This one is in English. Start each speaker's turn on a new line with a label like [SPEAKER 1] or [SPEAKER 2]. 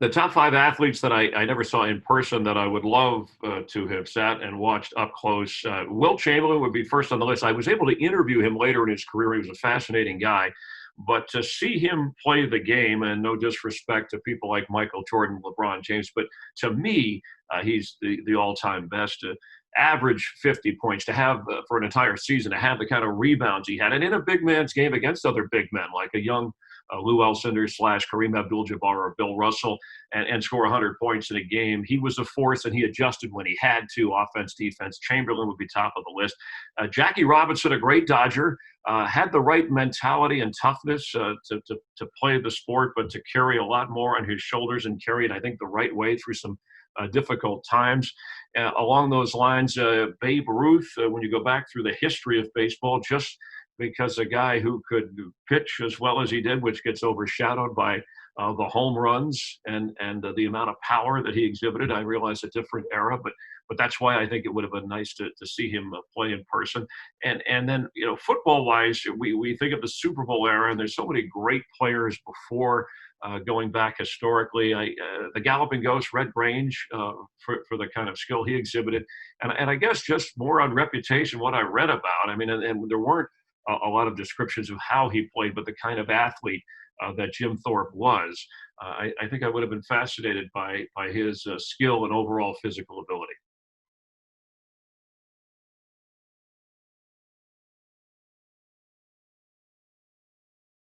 [SPEAKER 1] The top five athletes that I never saw in person that I would love to have sat and watched up close. Will Chamberlain would be first on the list. I was able to interview him later in his career. He was a fascinating guy. But to see him play the game, and no disrespect to people like Michael Jordan, LeBron James, but to me, he's the all-time best. Average 50 points to have for an entire season, to have the kind of rebounds he had, and in a big man's game against other big men like a young Lou Alcindor slash Kareem Abdul-Jabbar or Bill Russell, and score 100 points in a game. He was a force, and he adjusted when he had to, offense, defense. Chamberlain would be top of the list. Jackie Robinson, a great Dodger, had the right mentality and toughness to play the sport, but to carry a lot more on his shoulders and carry it, I think, the right way through some difficult times. Along those lines, Babe Ruth, when you go back through the history of baseball, just because a guy who could pitch as well as he did, which gets overshadowed by the home runs and the amount of power that he exhibited. I realize a different era, but that's why I think it would have been nice to see him play in person. And then, football wise, we think of the Super Bowl era, and there's so many great players before. Going back historically, the Galloping Ghost, Red Grange, for the kind of skill he exhibited, and I guess just more on reputation, what I read about. I mean, and there weren't a lot of descriptions of how he played, but the kind of athlete that Jim Thorpe was. I think I would have been fascinated by his skill and overall physical ability.